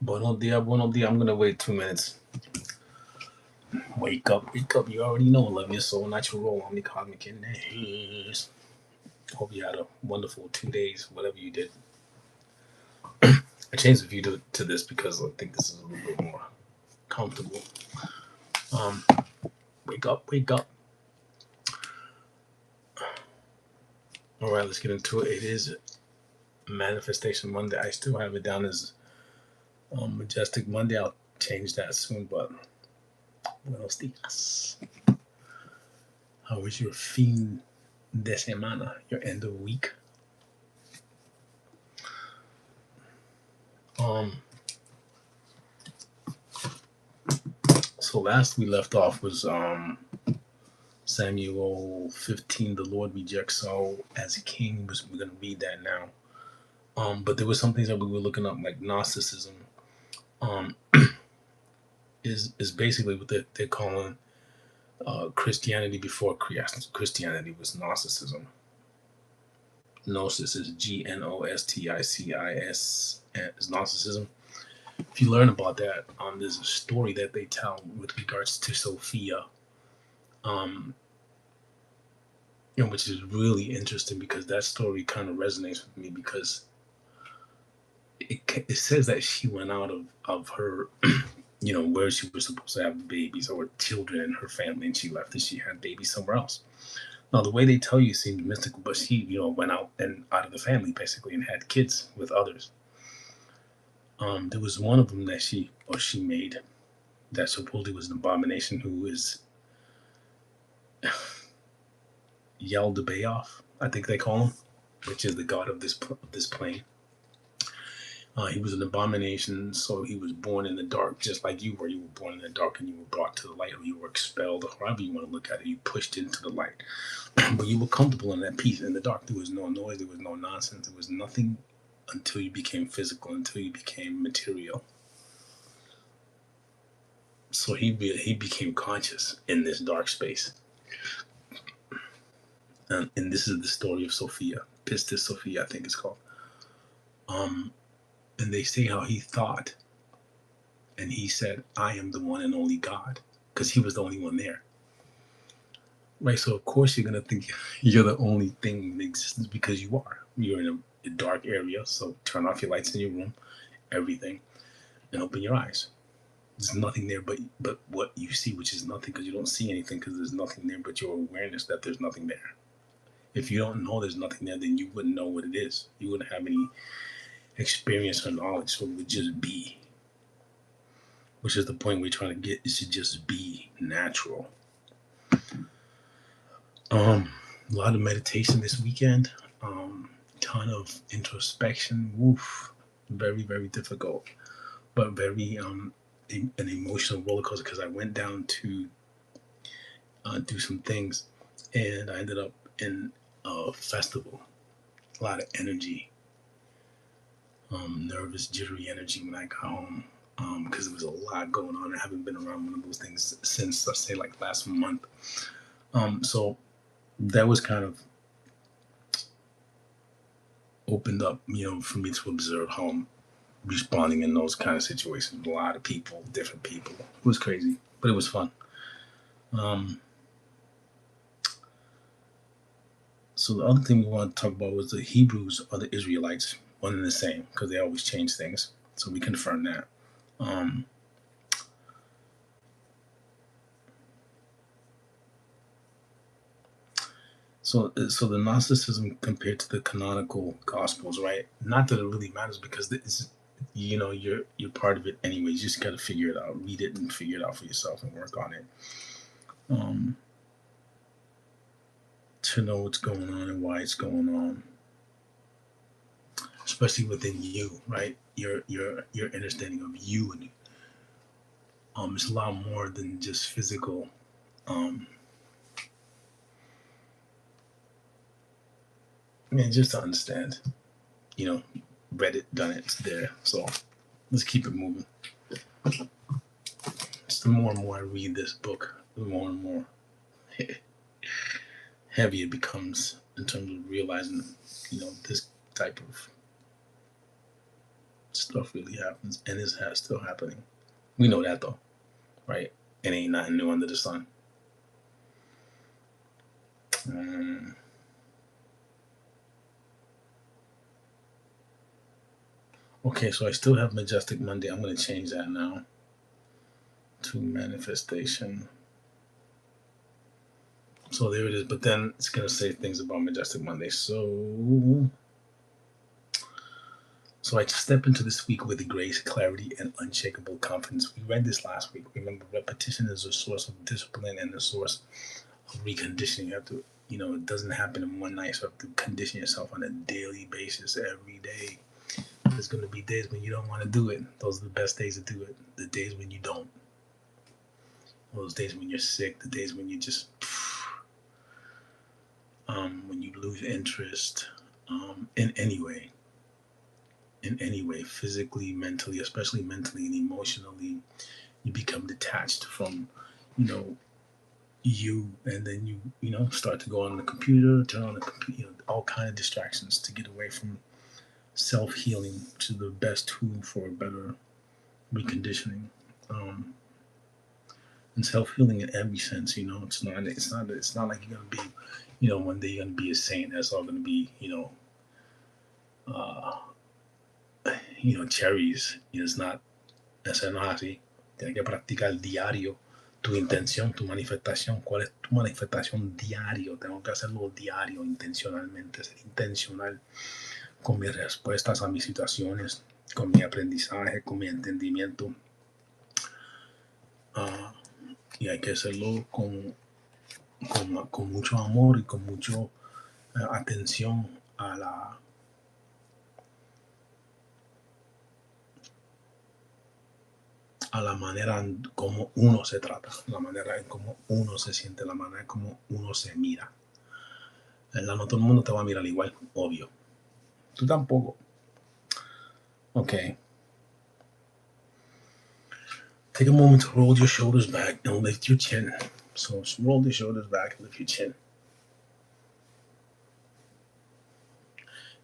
Buenos dias, buenos dias. I'm gonna wait 2 minutes. Wake up, wake up. You already know. Love your soul, not your role. I'm the cosmic in there. Hope you had a wonderful 2 days, whatever you did. I changed the view to this because I think this is a little bit more comfortable. Um, wake up, wake up. All right, let's get into it. It is Manifestation Monday. I still have it down as Majestic Monday. I'll change that soon, but buenos dias. How was your fin de semana, your end of week? Um, so last we left off was Samuel 15, the Lord rejects Saul as a king. We're going to read that now. But there was some things that we were looking up, like Gnosticism. Is basically what they're calling Christianity before Christianity was Gnosticism. Gnosis is Gnosticis, is Gnosticism. If you learn about that, there's a story that they tell with regards to Sophia, which is really interesting because that story kind of resonates with me because it says that she went out of her, where she was supposed to have babies or children in her family, and she left and she had babies somewhere else. Now, the way they tell you seems mystical, but she, went out of the family basically and had kids with others. There was one of them that she made that supposedly was an abomination, who is Yaldabaoth, I think they call him, which is the god of this plane. He was an abomination, so he was born in the dark, just like you were. You were born in the dark and you were brought to the light, or you were expelled, or however you want to look at it. You pushed into the light. But you were comfortable in that peace. In the dark, there was no noise, there was no nonsense, there was nothing until you became physical, until you became material. So he became conscious in this dark space. And this is the story of Sophia. Pistis Sophia, I think it's called. And they say how he thought, and he said, I am the one and only God, because he was the only one there. Right, so of course you're going to think you're the only thing in existence because you are. You're in a dark area, so turn off your lights in your room, everything, and open your eyes. There's nothing there but what you see, which is nothing, because you don't see anything, because there's nothing there but your awareness that there's nothing there. If you don't know there's nothing there, then you wouldn't know what it is. You wouldn't have any experience or knowledge, so it would just be. Which is the point we're trying to get, is to just be natural. A lot of meditation this weekend. Ton of introspection. Woof. Very, very difficult, but very an emotional roller coaster, because I went down to do some things, and I ended up in a festival. A lot of energy, nervous, jittery energy when I got home, because there was a lot going on. I haven't been around one of those things since, let's say, like last month. So that was kind of opened up, for me to observe how I'm responding in those kind of situations. A lot of people, different people. It was crazy, but it was fun. So the other thing we want to talk about was the Hebrews or the Israelites, one and the same, because they always change things. So we confirm that. So the Gnosticism compared to the canonical Gospels, right? Not that it really matters, because it's, you're part of it anyway. You just got to figure it out, read it, and figure it out for yourself and work on it. To know what's going on and why it's going on, especially within you, right? Your understanding of you, and it's a lot more than just physical. Just to understand, read it, done it, it's there. So let's keep it moving. Just the more and more I read this book, the more and more heavy it becomes in terms of realizing, this type of Stuff really happens, and it's still happening. We know that though, right? It ain't nothing new under the sun. Okay, so I still have Majestic Monday. I'm going to change that now to manifestation. So there it is. But then it's going to say things about Majestic Monday. So I step into this week with grace, clarity, and unshakable confidence. We read this last week. Remember, repetition is a source of discipline and a source of reconditioning. You have to, it doesn't happen in one night. So you have to condition yourself on a daily basis every day. There's going to be days when you don't want to do it. Those are the best days to do it. The days when you don't. Those days when you're sick. The days when you just, when you lose interest in any way. In any way, physically, mentally, especially mentally and emotionally, you become detached from, you, and then you start to go on the computer, turn on the computer, all kind of distractions to get away from self-healing, which is the best tool for better reconditioning. And self-healing in every sense, it's not like you're gonna be, one day you're gonna be a saint. That's all gonna be, cherries. It's not, eso no es así. Tienes que practicar diario tu intención, tu manifestación. ¿Cuál es tu manifestación diario? Tengo que hacerlo diario, intencionalmente, ser intencional con mis respuestas a mis situaciones, con mi aprendizaje, con mi entendimiento. Y hay que hacerlo con mucho amor y con mucha atención a la manera en cómo uno se trata, la manera en cómo uno se siente, la manera en cómo uno se mira. No todo el mundo te va a mirar igual, obvio. Tú tampoco. Okay. Take a moment to roll your shoulders back and lift your chin. So roll your shoulders back and lift your chin.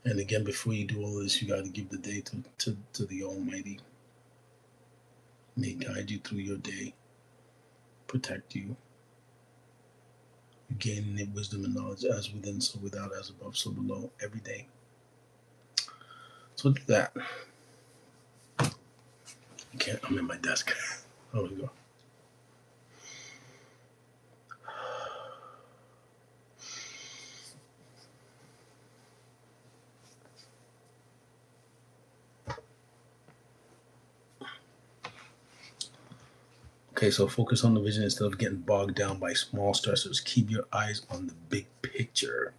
And again, before you do all this, you got to give the day to the Almighty. May guide you through your day, protect you. You gain wisdom and knowledge as within, so without, as above, so below, every day. So do that. I'm in my desk. There we go. Okay, so focus on the vision instead of getting bogged down by small stressors. Keep your eyes on the big picture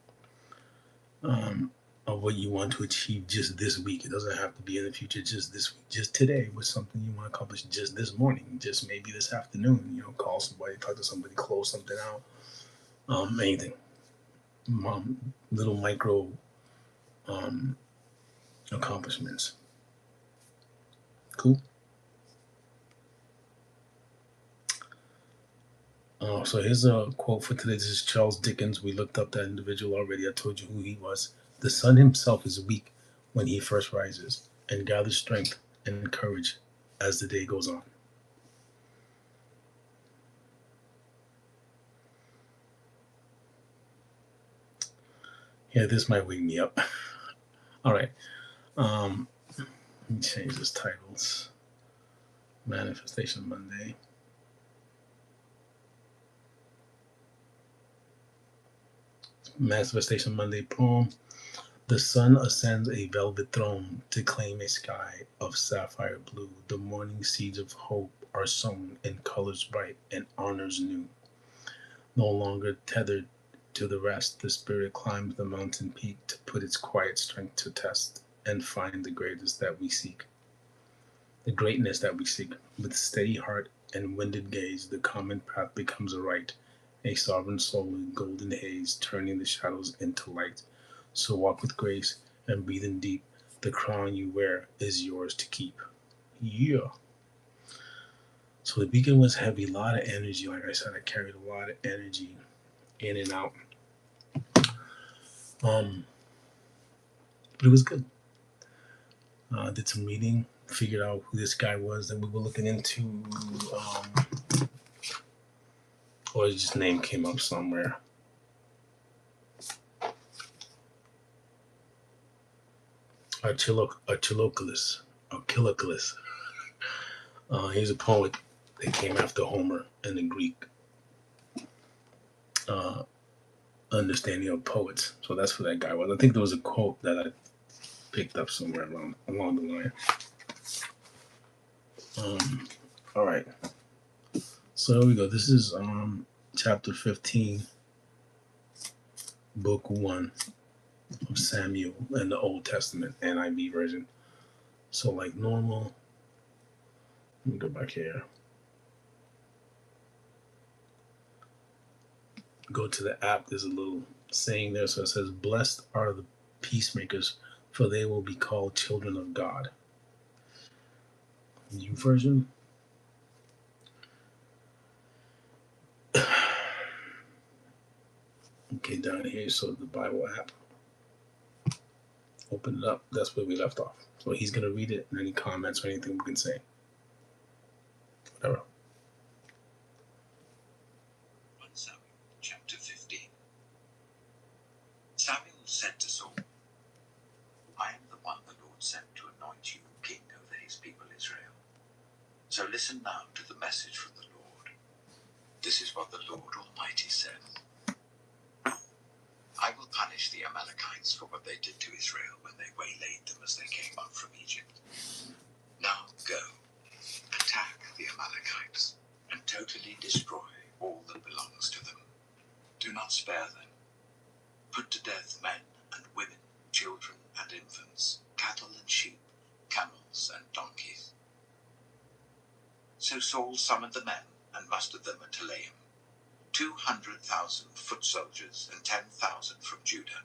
of what you want to achieve just this week. It doesn't have to be in the future, just this week, just today, with something you want to accomplish just this morning, just maybe this afternoon. Call somebody, talk to somebody, close something out, anything. Little micro accomplishments. Cool. So here's a quote for today. This is Charles Dickens. We looked up that individual already. I told you who he was. The sun himself is weak when he first rises and gathers strength and courage as the day goes on. Yeah, this might wake me up. All right. Let me change this titles. Manifestation Monday. Manifestation Monday poem. The sun ascends a velvet throne to claim a sky of sapphire blue. The morning seeds of hope are sown in colors bright and honors new. No longer tethered to the rest, the spirit climbs the mountain peak to put its quiet strength to test and find the greatness that we seek. The greatness that we seek. With steady heart and winded gaze, the common path becomes a right. A sovereign soul in golden haze, turning the shadows into light. So walk with grace and breathe in deep. The crown you wear is yours to keep. Yeah. So the weekend was heavy, a lot of energy. Like I said, I carried a lot of energy in and out. But it was good. Did some reading, figured out who this guy was that we were looking into, or his name came up somewhere. Archilochus. He's a poet that came after Homer in the Greek understanding of poets. So that's who that guy was. I think there was a quote that I picked up somewhere along the line. All right. So here we go. This is chapter 15, book 1 of Samuel in the Old Testament, NIV version. So like normal, let me go back here. Go to the app. There's a little saying there. So it says, "Blessed are the peacemakers, for they will be called children of God." New version. Okay, down here, so the Bible app. Open it up. That's where we left off. So he's going to read it, and any comments or anything we can say. Whatever. 1 Samuel chapter 15. Samuel said to Saul, "I am the one the Lord sent to anoint you king over his people Israel. So listen now to the message from the Lord. This is what the Lord Almighty said. I will punish the Amalekites for what they did to Israel when they waylaid them as they came up from Egypt. Now go, attack the Amalekites, and totally destroy all that belongs to them. Do not spare them. Put to death men and women, children and infants, cattle and sheep, camels and donkeys." So Saul summoned the men and mustered them at Telaim, 200,000 foot soldiers and 10,000 from Judah.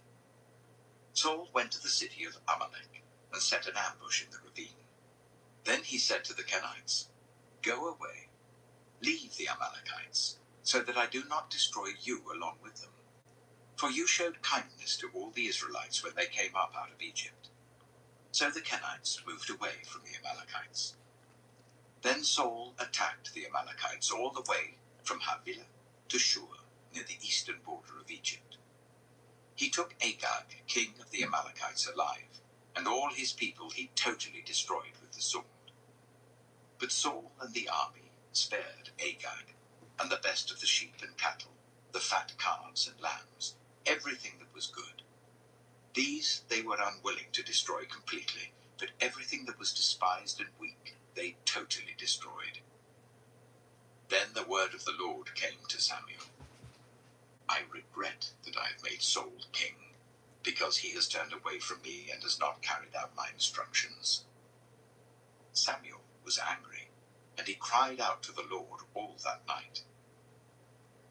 Saul went to the city of Amalek and set an ambush in the ravine. Then he said to the Kenites, "Go away, leave the Amalekites, so that I do not destroy you along with them. For you showed kindness to all the Israelites when they came up out of Egypt." So the Kenites moved away from the Amalekites. Then Saul attacked the Amalekites all the way from Havilah to Shur, near the eastern border of Egypt. He took Agag, king of the Amalekites, alive, and all his people he totally destroyed with the sword. But Saul and the army spared Agag, and the best of the sheep and cattle, the fat calves and lambs, everything that was good. These they were unwilling to destroy completely, but everything that was despised and weak they totally destroyed. Then the word of the Lord came to Samuel. "I regret that I have made Saul king, because he has turned away from me and has not carried out my instructions." Samuel was angry, and he cried out to the Lord all that night.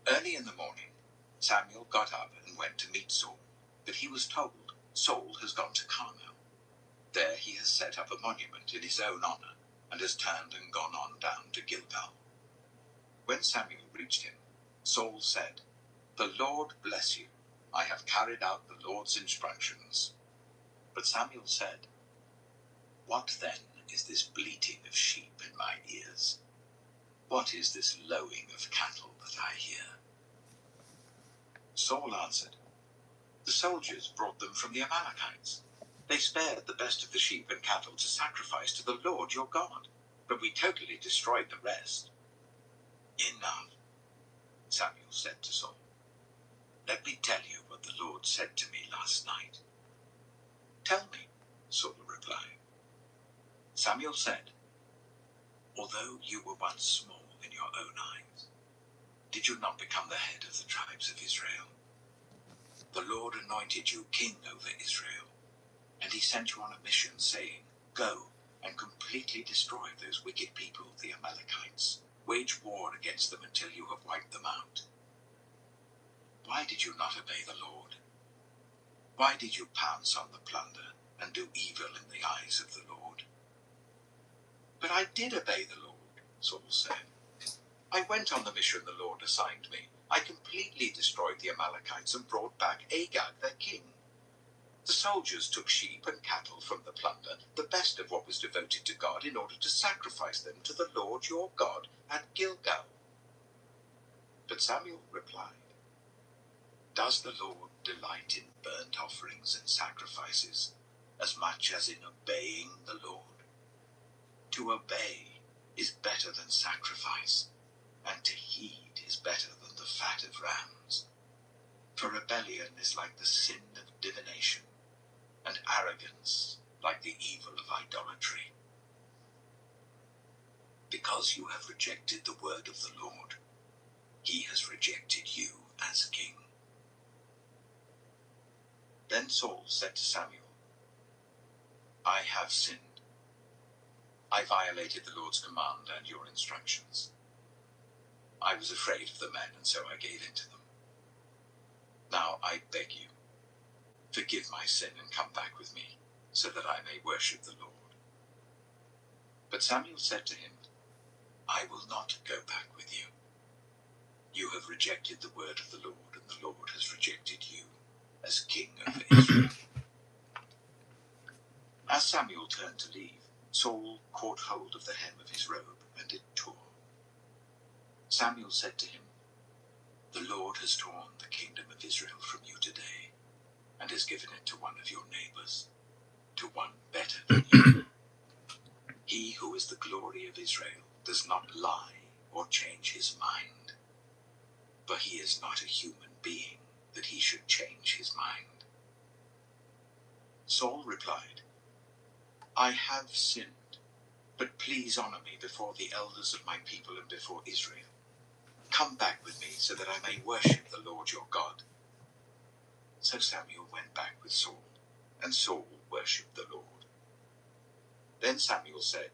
Early in the morning, Samuel got up and went to meet Saul, but he was told, "Saul has gone to Carmel. There he has set up a monument in his own honor, and has turned and gone on down to Gilgal." When Samuel reached him, Saul said, "The Lord bless you. I have carried out the Lord's instructions." But Samuel said, "What then is this bleating of sheep in my ears? What is this lowing of cattle that I hear?" Saul answered, "The soldiers brought them from the Amalekites. They spared the best of the sheep and cattle to sacrifice to the Lord your God, but we totally destroyed the rest." "Enough," Samuel said to Saul. "Let me tell you what the Lord said to me last night." "Tell me," Saul replied. Samuel said, "Although you were once small in your own eyes, did you not become the head of the tribes of Israel? The Lord anointed you king over Israel, and he sent you on a mission saying, 'Go and completely destroy those wicked people, the Amalekites. Wage war against them until you have wiped them out.' Why did you not obey the Lord? Why did you pounce on the plunder and do evil in the eyes of the Lord?" "But I did obey the Lord," Saul said. "I went on the mission the Lord assigned me. I completely destroyed the Amalekites and brought back Agag, their king. The soldiers took sheep and cattle from the plunder, the best of what was devoted to God, in order to sacrifice them to the Lord your God at Gilgal. But Samuel replied, Does the Lord delight in burnt offerings and sacrifices as much as in obeying the Lord? To obey is better than sacrifice, and to heed is better than the fat of rams. For rebellion is like the sin of divination, and arrogance like the evil of idolatry. Because you have rejected the word of the Lord, he has rejected you as king. Then Saul said to Samuel, I have sinned. I violated the Lord's command and your instructions. I was afraid of the men, and so I gave in to them. Now I beg you, forgive my sin and come back with me, so that I may worship the Lord. But Samuel said to him, I will not go back with you. You have rejected the word of the Lord, and the Lord has rejected you as king over Israel. As Samuel turned to leave, Saul caught hold of the hem of his robe, and it tore. Samuel said to him, The Lord has torn the kingdom of Israel from you today, and has given it to one of your neighbors, to one better than you. He who is the glory of Israel does not lie or change his mind, but he is not a human being that he should change his mind. Saul replied, I have sinned, but please honor me before the elders of my people and before Israel. Come back with me so that I may worship the Lord your God. So Samuel went back with Saul, and Saul worshipped the Lord. Then Samuel said,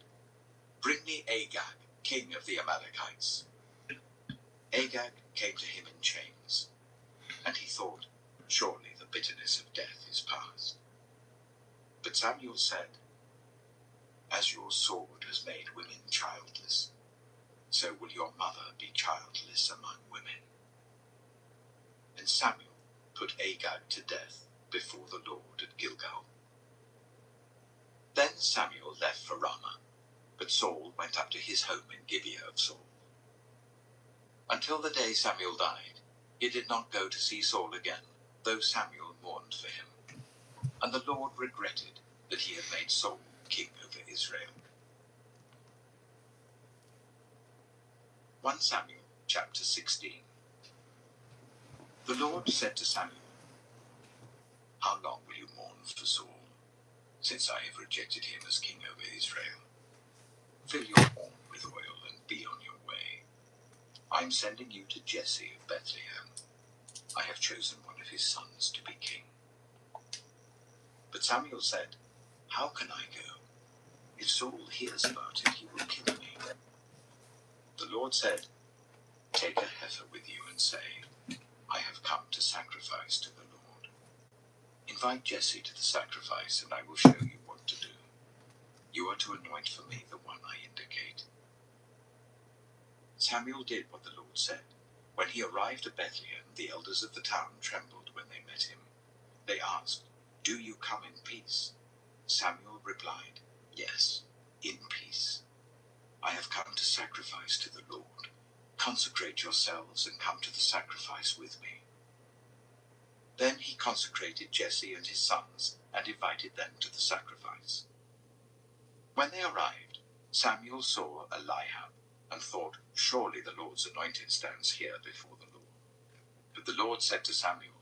Bring me Agag, king of the Amalekites. Agag came to him in chains, and he thought, Surely the bitterness of death is past. But Samuel said, As your sword has made women childless, so will your mother be childless among women. And Samuel put Agag to death before the Lord at Gilgal. Then Samuel left for Ramah, but Saul went up to his home in Gibeah of Saul. Until the day Samuel died, he did not go to see Saul again, though Samuel mourned for him. And the Lord regretted that he had made Saul king over Israel. 1 Samuel chapter 16. The Lord said to Samuel, How long will you mourn for Saul, since I have rejected him as king over Israel? Fill your horn with oil and be on your way. I am sending you to Jesse of Bethlehem. I have chosen one of his sons to be king. But Samuel said, How can I go? If Saul hears about it, he will kill me. The Lord said, Take a heifer with you and say, I have come to sacrifice to the Lord. Invite Jesse to the sacrifice, and I will show you what to do. You are to anoint for me the one I indicate. Samuel did what the Lord said. When he arrived at Bethlehem, the elders of the town trembled when they met him. They asked, Do you come in peace? Samuel replied, Yes, in peace. I have come to sacrifice to the Lord. Consecrate yourselves and come to the sacrifice with me. Then he consecrated Jesse and his sons and invited them to the sacrifice. When they arrived, Samuel saw Eliab and thought, Surely the Lord's anointed stands here before the Lord. But the Lord said to Samuel,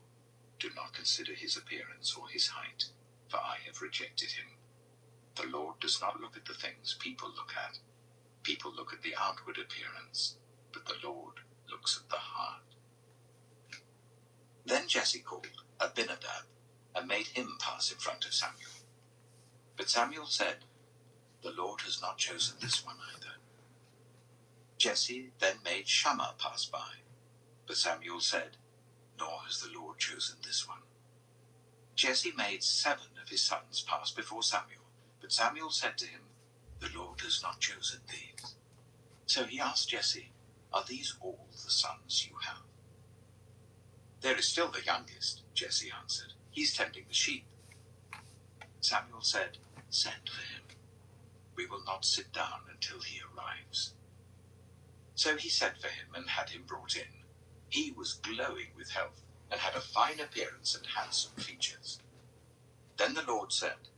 Do not consider his appearance or his height, for I have rejected him. The Lord does not look at the things people look at. People look at the outward appearance, but the Lord looks at the heart. Then Jesse called Abinadab and made him pass in front of Samuel. But Samuel said, The Lord has not chosen this one either. Jesse then made Shammah pass by, but Samuel said, Nor has the Lord chosen this one. Jesse made 7 of his sons pass before Samuel, but Samuel said to him, The Lord has not chosen these. So he asked Jesse, Are these all the sons you have? There is still the youngest, Jesse answered. He's tending the sheep. Samuel said, "Send for him. We will not sit down until he arrives." So he sent for him and had him brought in. He was glowing with health and had a fine appearance and handsome features. Then the Lord said,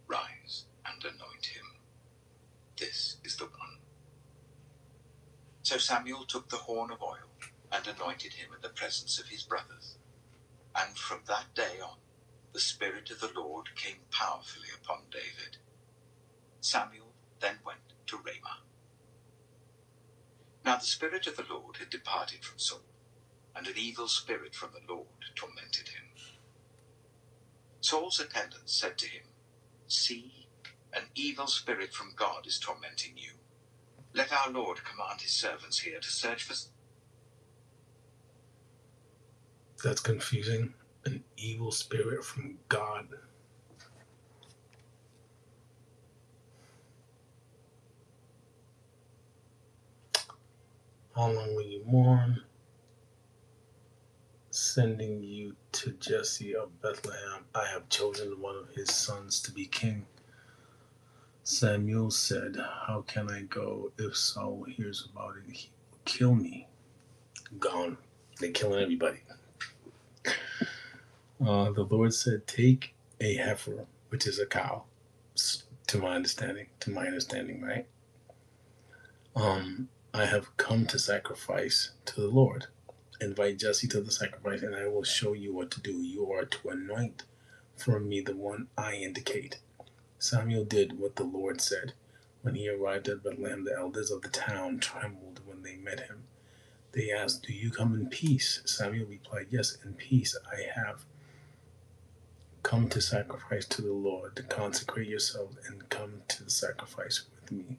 "Rise and anoint him. This is the one." So Samuel took the horn of oil and anointed him in the presence of his brothers. And from that day on, the Spirit of the Lord came powerfully upon David. Samuel then went to Ramah. Now the Spirit of the Lord had departed from Saul, and an evil spirit from the Lord tormented him. Saul's attendants said to him, "See, an evil spirit from God is tormenting you. Let our Lord command his servants here to search for..." That's confusing. An evil spirit from God. How long will you mourn? Sending you to Jesse of Bethlehem. I have chosen one of his sons to be king. Samuel said, "How can I go? If Saul hears about it, he will kill me." Gone. They're killing everybody. The Lord said, "Take a heifer, which is a cow," to my understanding, right? I have come to sacrifice to the Lord. Invite Jesse to the sacrifice, and I will show you what to do. You are to anoint for me the one I indicate. Samuel did what the Lord said. When he arrived at Bethlehem, the elders of the town trembled when they met him. They asked, "Do you come in peace?" Samuel replied, "Yes, in peace. I have come to sacrifice to the Lord. To consecrate yourselves and come to the sacrifice with me."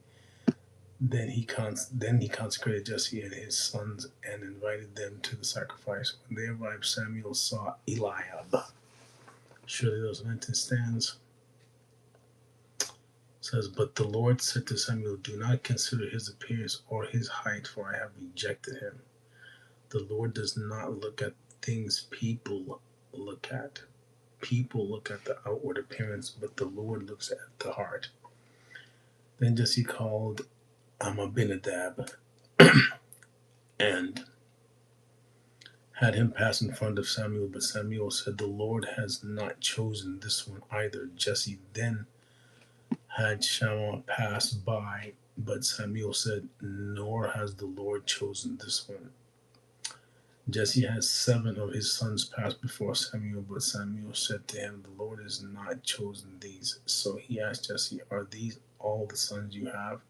Then he consecrated Jesse and his sons and invited them to the sacrifice. When they arrived, Samuel saw Eliab. Surely those anointed stands. It says, "But the Lord said to Samuel, do not consider his appearance or his height, for I have rejected him." The Lord does not look at things people look at. People look at the outward appearance, but the Lord looks at the heart. Then Jesse called Abinadab and had him pass in front of Samuel, but Samuel said, "The Lord has not chosen this one either." Jesse then had Shammah pass by, but Samuel said, "Nor has the Lord chosen this one." Jesse had 7 of his sons pass before Samuel, but Samuel said to him, "The Lord has not chosen these." So he asked Jesse, "Are these all the sons you have?"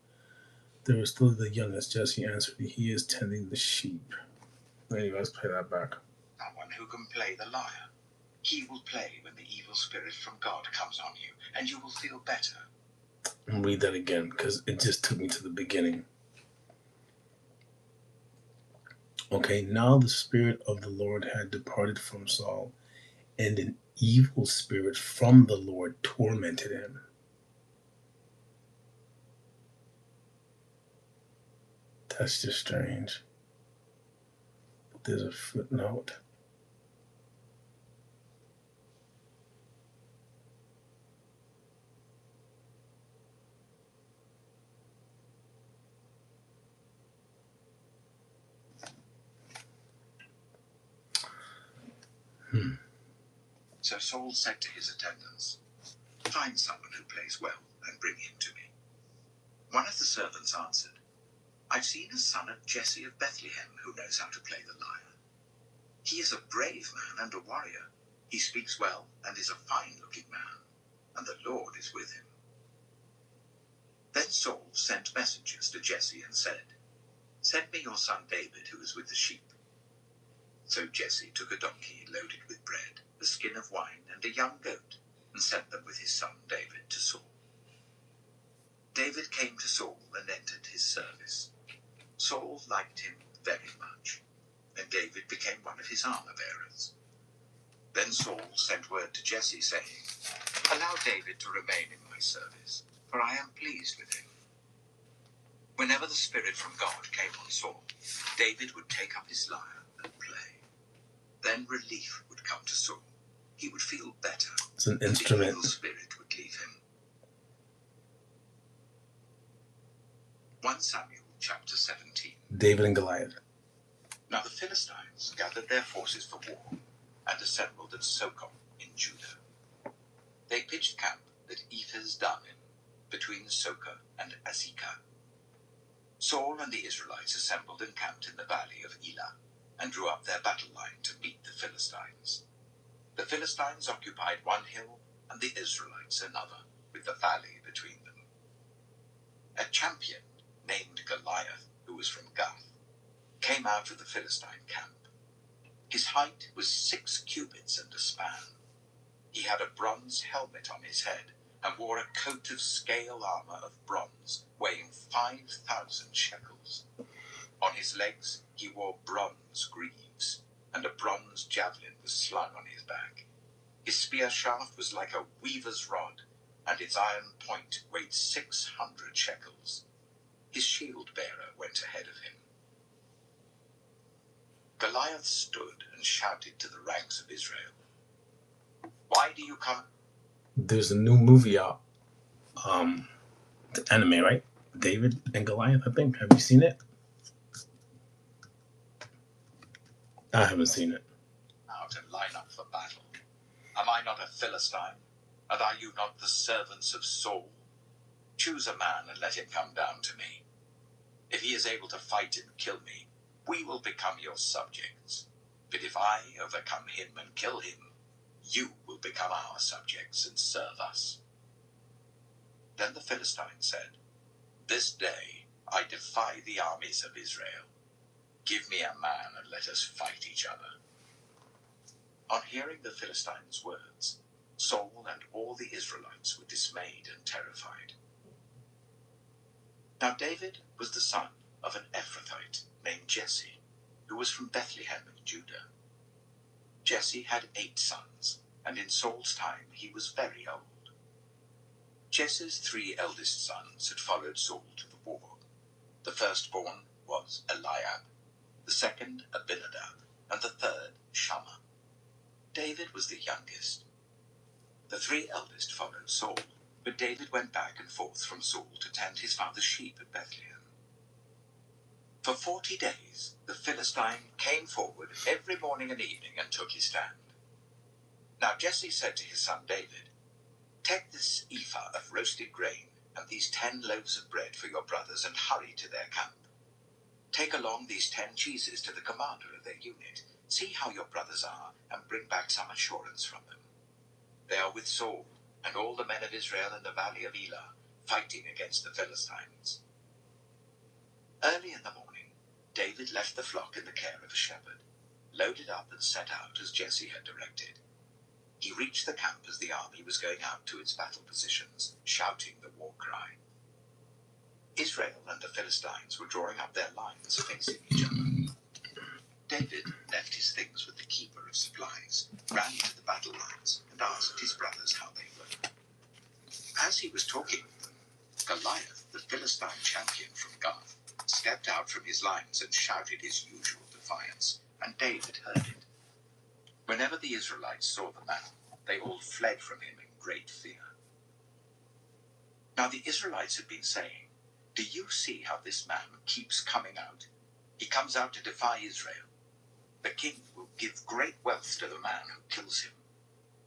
"There is still the youngest," Jesse answered. "He is tending the sheep." Anyway, let's play that back. Someone who can play the lyre. He will play when the evil spirit from God comes on you, and you will feel better. I'll read that again because it just took me to the beginning. Okay, now the Spirit of the Lord had departed from Saul, and an evil spirit from the Lord tormented him. That's just strange. But there's a footnote. So Saul said to his attendants, "Find someone who plays well and bring him to me." One of the servants answered, "I've seen a son of Jesse of Bethlehem who knows how to play the lyre. He is a brave man and a warrior. He speaks well and is a fine-looking man, and the Lord is with him." Then Saul sent messengers to Jesse and said, "Send me your son David, who is with the sheep." So Jesse took a donkey loaded with bread, a skin of wine, and a young goat, and sent them with his son David to Saul. David came to Saul and entered his service. Saul liked him very much, and David became one of his armor-bearers. Then Saul sent word to Jesse, saying, "Allow David to remain in my service, for I am pleased with him." Whenever the Spirit from God came on Saul, David would take up his lyre and play. Then relief would come to Saul. He would feel better. It's an and instrument. the evil spirit would leave him. 1 Samuel chapter 17. David and Goliath. Now the Philistines gathered their forces for war and assembled at Socom in Judah. They pitched camp at Ephes-Dammim, between Socoh and Azekah. Saul and the Israelites assembled and camped in the valley of Elah, and drew up their battle line to meet the Philistines. The Philistines occupied one hill, and the Israelites another, with the valley between them. A champion named Goliath, who was from Gath, came out of the Philistine camp. His height was 6 cubits and a span. He had a bronze helmet on his head, and wore a coat of scale armor of bronze, weighing 5,000 shekels. On his legs he wore bronze greaves, and a bronze javelin was slung on his back. His spear shaft was like a weaver's rod, and its iron point weighed 600 shekels. His shield bearer went ahead of him. Goliath stood and shouted to the ranks of Israel, "Why do you come?" There's a new movie out. The anime, right? David and Goliath, I think. Have you seen it? I haven't seen it. Out and line up for battle. Am I not a Philistine? And are you not the servants of Saul? Choose a man and let him come down to me. If he is able to fight and kill me, we will become your subjects. But if I overcome him and kill him, you will become our subjects and serve us. Then the Philistine said, "This day I defy the armies of Israel. Give me a man and let us fight each other." On hearing the Philistines' words, Saul and all the Israelites were dismayed and terrified. Now David was the son of an Ephrathite named Jesse, who was from Bethlehem in Judah. Jesse had 8 sons, and in Saul's time he was very old. Jesse's 3 eldest sons had followed Saul to the war. The firstborn was Eliab, the second Abinadab, and the third Shammah. David was the youngest. The 3 eldest followed Saul, but David went back and forth from Saul to tend his father's sheep at Bethlehem. For 40 days the Philistine came forward every morning and evening and took his stand. Now Jesse said to his son David, "Take this ephah of roasted grain and these 10 loaves of bread for your brothers and hurry to their camp. Take along these 10 cheeses to the commander of their unit. See how your brothers are and bring back some assurance from them. They are with Saul and all the men of Israel in the valley of Elah, fighting against the Philistines." Early in the morning, David left the flock in the care of a shepherd, loaded up and set out as Jesse had directed. He reached the camp as the army was going out to its battle positions, shouting the war cry. Israel and the Philistines were drawing up their lines facing each other. David left his things with the keeper of supplies, ran to the battle lines, and asked his brothers how they were. As he was talking with them, Goliath, the Philistine champion from Gath, stepped out from his lines and shouted his usual defiance, and David heard it. Whenever the Israelites saw the man, they all fled from him in great fear. Now the Israelites had been saying, "Do you see how this man keeps coming out? He comes out to defy Israel. The king will give great wealth to the man who kills him.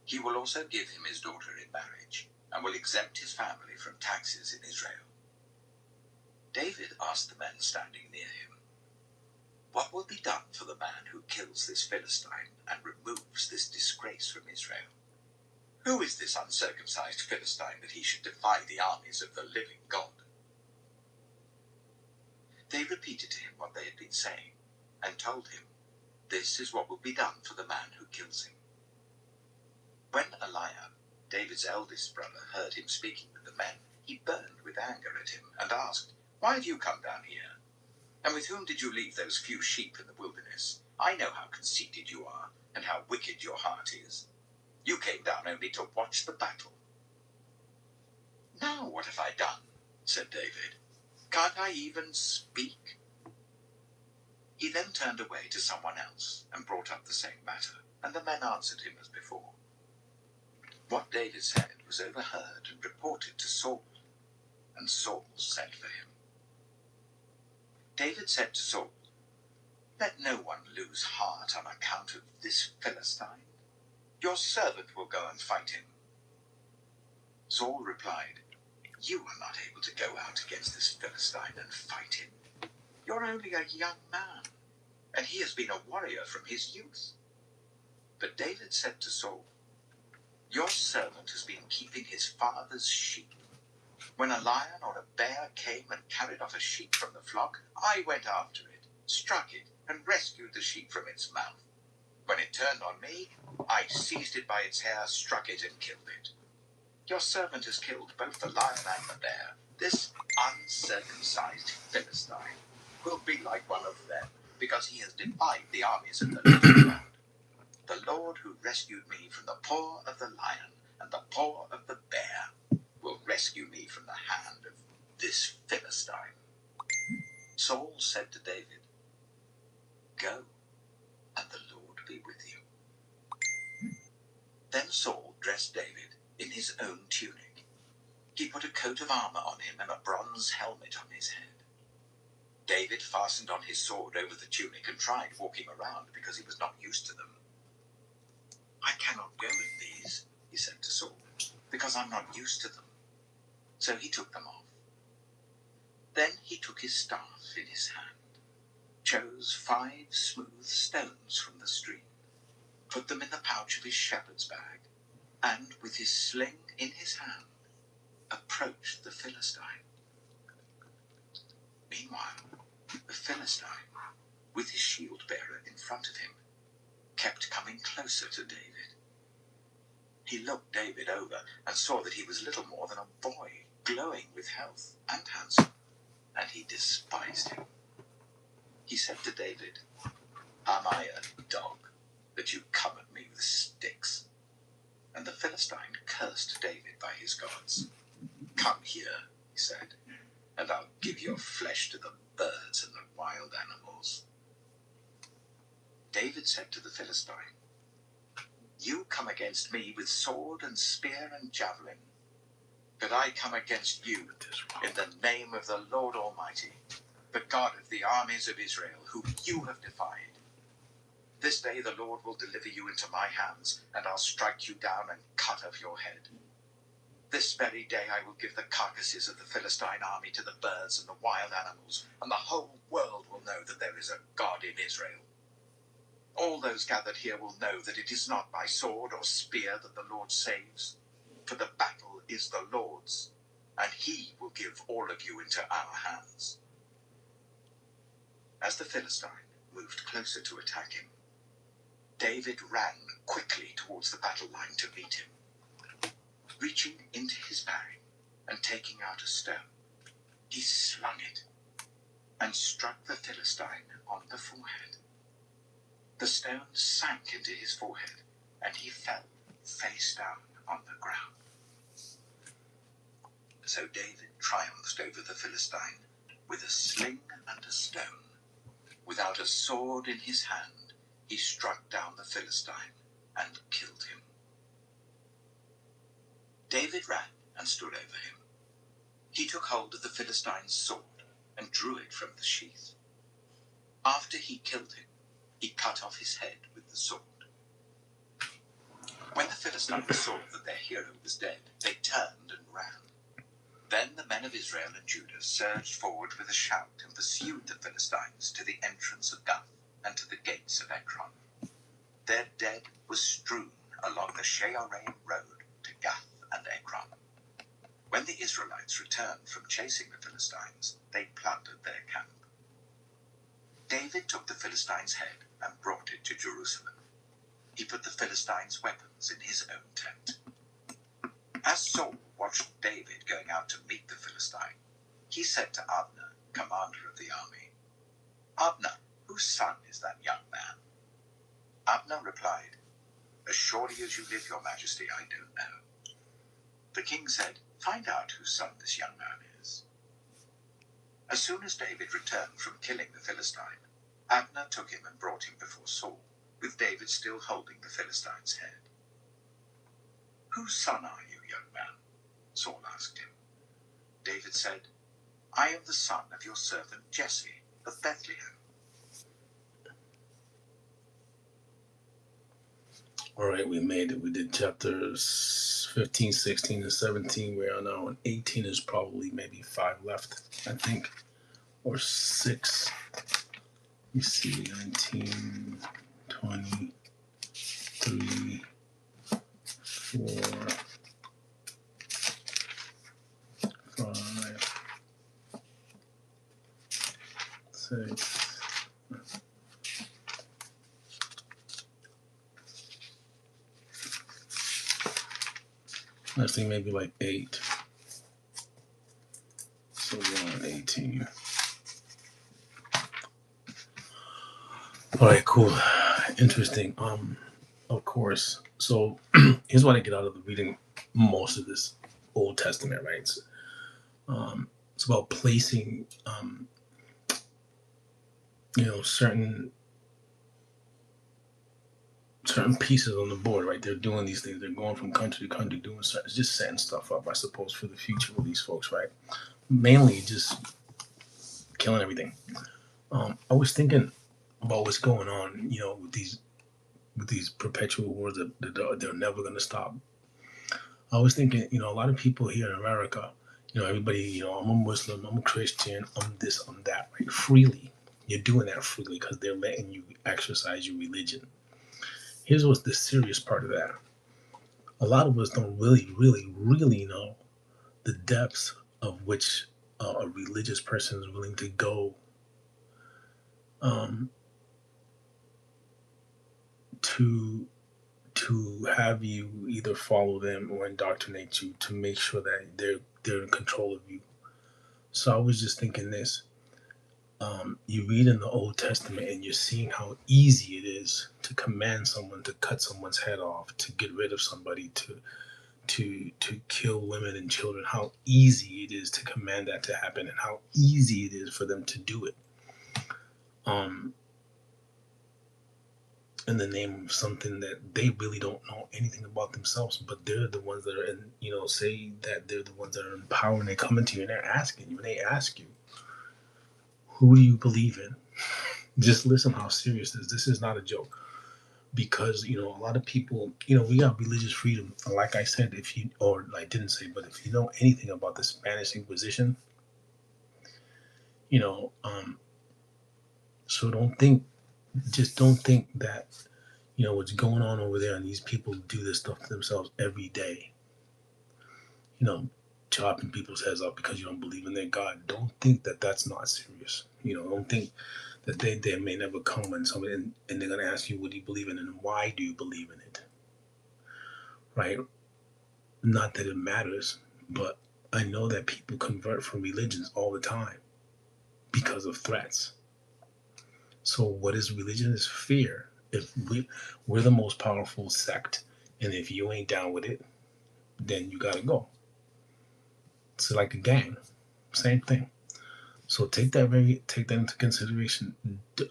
He will also give him his daughter in marriage, and will exempt his family from taxes in Israel." David asked the men standing near him, "What will be done for the man who kills this Philistine and removes this disgrace from Israel? Who is this uncircumcised Philistine that he should defy the armies of the living God?" They repeated to him what they had been saying, and told him, "This is what will be done for the man who kills him." When Eliab, David's eldest brother, heard him speaking with the men, he burned with anger at him and asked, "Why have you come down here? And with whom did you leave those few sheep in the wilderness? I know how conceited you are and how wicked your heart is. You came down only to watch the battle." "Now what have I done?" said David. "Can't I even speak?" He then turned away to someone else and brought up the same matter, and the men answered him as before. What David said was overheard and reported to Saul, and Saul sent for him. David said to Saul, "Let no one lose heart on account of this Philistine. Your servant will go and fight him." Saul replied, "You are not able to go out against this Philistine and fight him. You're only a young man, and he has been a warrior from his youth." But David said to Saul, "Your servant has been keeping his father's sheep. When a lion or a bear came and carried off a sheep from the flock, I went after it, struck it, and rescued the sheep from its mouth. When it turned on me, I seized it by its hair, struck it, and killed it. Your servant has killed both the lion and the bear. This uncircumcised Philistine will be like one of them, because he has defied the armies of the living God. The Lord who rescued me from the paw of the lion and the paw of the bear will rescue me from the hand of this Philistine." Saul said to David, "Go, and the Lord be with you." Then Saul dressed David in his own tunic. He put a coat of armor on him and a bronze helmet on his head. David fastened on his sword over the tunic and tried walking around because he was not used to them. "I cannot go in these," he said to Saul, "because I'm not used to them." So he took them off. Then he took his staff in his hand, chose 5 smooth stones from the stream, put them in the pouch of his shepherd's bag, and with his sling in his hand, approached the Philistine. Meanwhile, the Philistine, with his shield-bearer in front of him, kept coming closer to David. He looked David over and saw that he was little more than a boy, glowing with health and handsome, and he despised him. He said to David, "Am I a dog that you come at me with sticks?" And the Philistine cursed David by his gods. "Come here," he said, "and I'll give your flesh to the birds and the wild animals." David said to the Philistine, "You come against me with sword and spear and javelin, but I come against you in the name of the Lord Almighty, the God of the armies of Israel, whom you have defied. This day the Lord will deliver you into my hands, and I'll strike you down and cut off your head. This very day I will give the carcasses of the Philistine army to the birds and the wild animals, and the whole world will know that there is a God in Israel. All those gathered here will know that it is not by sword or spear that the Lord saves, for the battle is the Lord's, and he will give all of you into our hands." As the Philistine moved closer to attack him, David ran quickly towards the battle line to meet him. Reaching into his bag and taking out a stone, he slung it and struck the Philistine on the forehead. The stone sank into his forehead, and he fell face down on the ground. So David triumphed over the Philistine with a sling and a stone. Without a sword in his hand, he struck down the Philistine and killed him. David ran and stood over him. He took hold of the Philistine's sword and drew it from the sheath. After he killed him, he cut off his head with the sword. When the Philistines saw that their hero was dead, they turned and ran. Then the men of Israel and Judah surged forward with a shout and pursued the Philistines to the entrance of Gath and to the gates of Ekron. Their dead was strewn along the Shearaim road to Gath and Ekron. When the Israelites returned from chasing the Philistines, they plundered their camp. David took the Philistine's head and brought it to Jerusalem. He put the Philistines' weapons in his own tent. As Saul watched David going out to meet the Philistine, he said to Abner, commander of the army, "Abner, whose son is that young man?" Abner replied, "As surely as you live, your majesty, I don't know." The king said, "Find out whose son this young man is." As soon as David returned from killing the Philistine, Abner took him and brought him before Saul, with David still holding the Philistine's head. Whose son are you, young man? Saul asked him. David said, I am the son of your servant Jesse of Bethlehem. All right, we made it. We did chapters 15, 16, and 17. We are now on 18. There's probably maybe 5 left, I think, or 6. Let me see, 19, 20, 3, 4, 5, 6. I think maybe like 8. So we're on 18. All right, cool. Interesting. Of course. So here's what I get out of the reading most of this Old Testament, right? It's about placing, certain pieces on the board, right? They're doing these things. They're going from country to country, doing certain, just setting stuff up, I suppose, for the future of these folks, right? Mainly just killing everything. I was thinking about what's going on, with these perpetual wars that they're never going to stop. I was thinking, a lot of people here in America, everybody, I'm a Muslim, I'm a Christian, I'm this, I'm that, right? Freely. You're doing that freely because they're letting you exercise your religion. Here's what's the serious part of that. A lot of us don't really, really, really know the depths of which a religious person is willing to go to have you either follow them or indoctrinate you to make sure that they're in control of you. So I was just thinking this. You read in the Old Testament and you're seeing how easy it is to command someone to cut someone's head off, to get rid of somebody, to kill women and children. How easy it is to command that to happen, and how easy it is for them to do it. In the name of something that they really don't know anything about themselves, but they're the ones that are in, say that they're the ones that are in power, and they come into you and they're asking you, and they ask you, who do you believe in? Just listen how serious this is. This is not a joke. Because, a lot of people, we got religious freedom. Like I said, or I didn't say, but if you know anything about the Spanish Inquisition, so don't think that, what's going on over there and these people do this stuff to themselves every day, chopping people's heads off because you don't believe in their God. Don't think that that's not serious. Don't think that they may never come when somebody, and they're going to ask you, what do you believe in and why do you believe in it? Right? Not that it matters, but I know that people convert from religions all the time because of threats. So what is religion? Is fear. If we're the most powerful sect, and if you ain't down with it, then you gotta go. It's like a gang, same thing. So take that into consideration.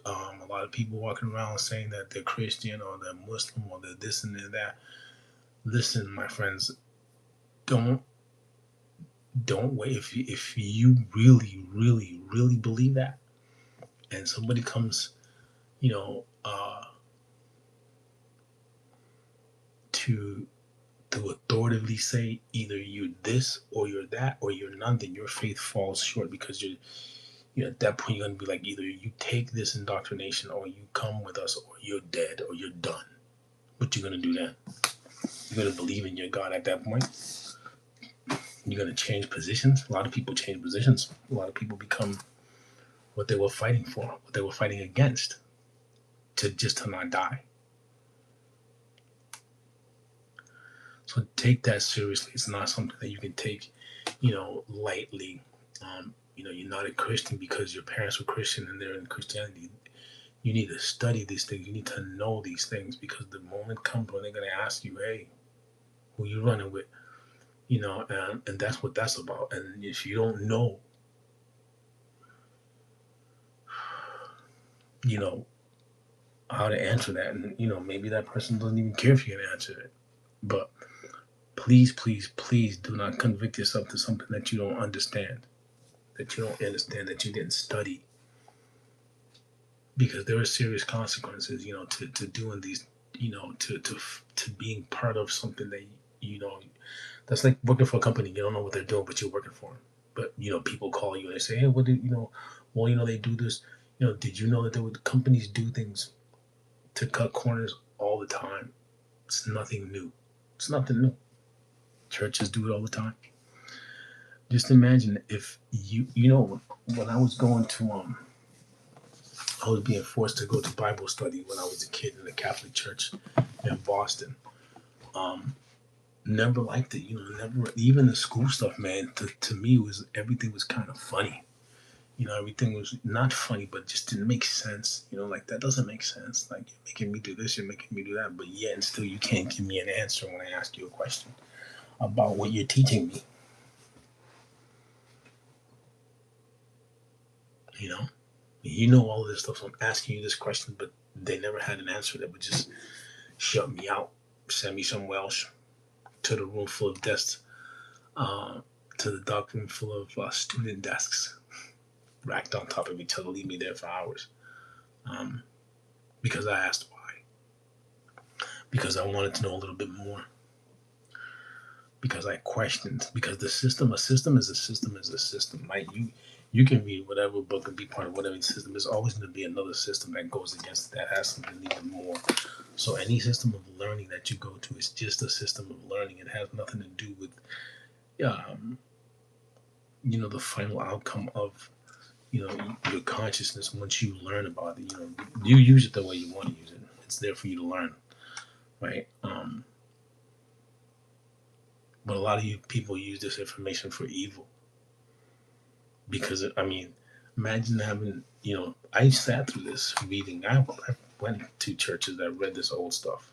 A lot of people walking around saying that they're Christian or they're Muslim or they're this and they're that. Listen, my friends, don't wait. If you really, really, really believe that, and somebody comes, to authoritatively say either you're this or you're that or you're none, then your faith falls short, because you're at that point you're gonna be like, either you take this indoctrination or you come with us or you're dead or you're done. What you gonna do then? You're gonna believe in your God at that point? You're gonna change positions? A lot of people change positions. A lot of people become what they were fighting for, what they were fighting against, to not die. So take that seriously. It's not something that you can take, lightly. You're not a Christian because your parents were Christian and they're in Christianity. You need to study these things. You need to know these things, because the moment comes when they're going to ask you, hey, who you running with? And that's what that's about. And if you don't know, how to answer that, and maybe that person doesn't even care if you can answer it, but Please, please, please do not convict yourself to something that you don't understand, that you didn't study, because there are serious consequences, to doing these, to being part of something that, you know, that's like working for a company. You don't know what they're doing, but you're working for them. But, people call you and they say, hey, what do you know? Well, they do this. Did you know that companies do things to cut corners all the time? It's nothing new. It's nothing new. Churches do it all the time. Just imagine if when I was going to I was being forced to go to Bible study when I was a kid in the Catholic Church in Boston. Never liked it, never, even the school stuff, man. To me, everything was kind of funny. Everything was not funny, but just didn't make sense. Like, that doesn't make sense. Like, you're making me do this, you're making me do that, but yet and still you can't give me an answer when I ask you a question about what you're teaching me. All of this stuff. So I'm asking you this question, but they never had an answer that would just shut me out, send me somewhere else, to the room full of desks, to the dark room full of student desks, racked on top of each other, leave me there for hours. Because I asked why. Because I wanted to know a little bit more. Because I questioned. Because a system is a system. Like, you can read whatever book and be part of whatever system. There's always going to be another system that goes against it, that has something even more. So any system of learning that you go to is just a system of learning. It has nothing to do with, the final outcome of, your consciousness once you learn about it. You use it the way you want to use it. It's there for you to learn, right? But a lot of you people use this information for evil. Because, imagine having, I sat through this reading. I went to churches that read this old stuff.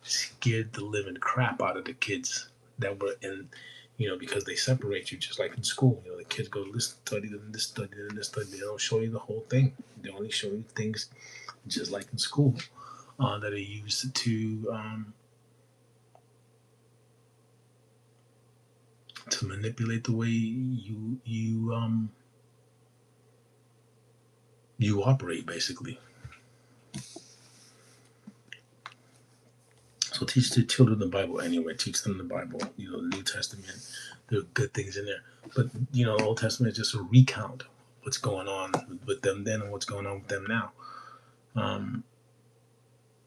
Scared the living crap out of the kids that were in, because they separate you just like in school. The kids go this study, then this study, then this study. They don't show you the whole thing. They only show you things just like in school that are used to manipulate the way you operate, basically. So teach the children the Bible anyway. Teach them the Bible, the New Testament. There are good things in there. But, the Old Testament is just a recount of what's going on with them then and what's going on with them now. And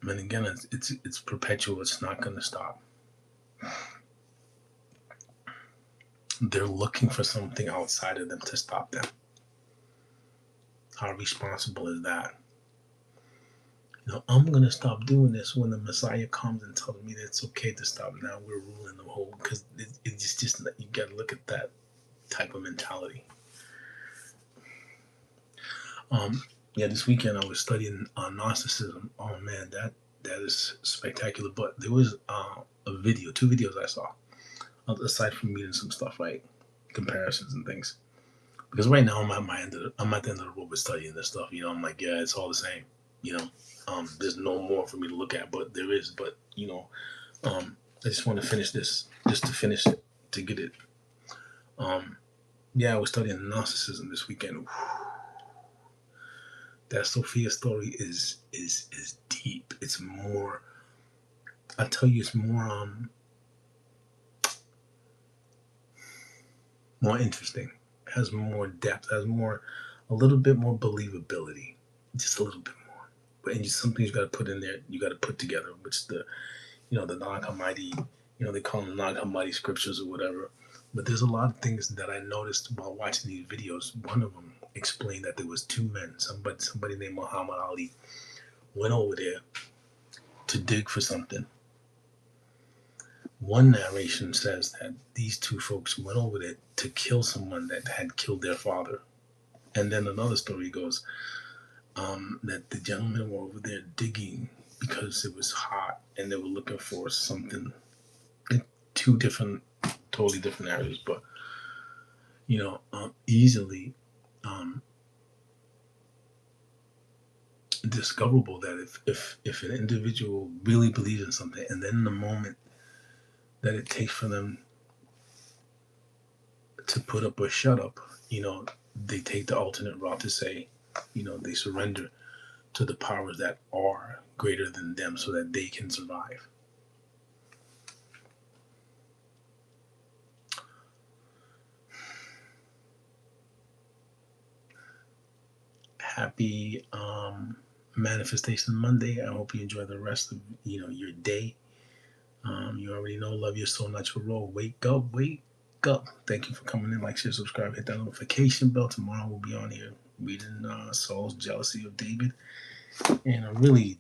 again, it's perpetual. It's not going to stop. They're looking for something outside of them to stop them. How responsible is that? I'm going to stop doing this when the Messiah comes and tells me that it's okay to stop. Now we're ruling the whole, because it's just, you got to look at that type of mentality. This weekend I was studying Gnosticism. Oh man, that is spectacular. But there was two videos I saw, aside from reading some stuff, right? Comparisons and things. Because right now I'm at the end of the road with studying this stuff. I'm like, yeah, it's all the same. There's no more for me to look at, but there is. But I just want to finish this, just to finish it, to get it. I was studying Gnosticism this weekend. That Sophia story is deep. It's more. I tell you, it's more interesting. Has more depth. Has a little bit more believability. Just a little bit more. And something you got to put in there. You got to put together, which the Nag Hammadi. They call them Nag Hammadi scriptures or whatever. But there's a lot of things that I noticed while watching these videos. One of them explained that there was two men. Somebody named Muhammad Ali went over there to dig for something. One narration says that these two folks went over there to kill someone that had killed their father. And then another story goes that the gentlemen were over there digging because it was hot and they were looking for something. Two totally different areas, but easily discoverable that if an individual really believes in something, and then the moment that it takes for them to put up or shut up, they take the alternate route to say, they surrender to the powers that are greater than them so that they can survive. Happy Manifestation Monday. I hope you enjoy the rest of your day. You already know, love your soul, not your role. Wake up, wake up. Thank you for coming in. Like, share, subscribe, hit that notification bell. Tomorrow we'll be on here reading Saul's jealousy of David. And I really,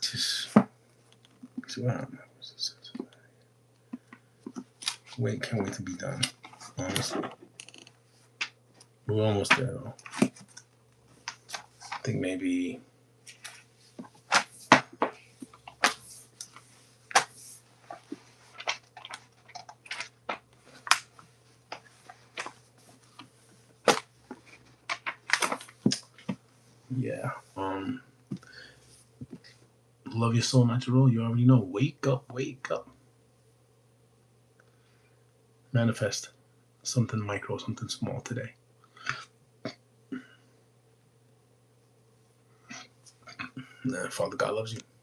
just can't wait to be done. Honestly, we're almost there though. I think maybe yeah. Love your soul, not your role. You already know. Wake up, wake up. Manifest something micro, something small today. Father God loves you.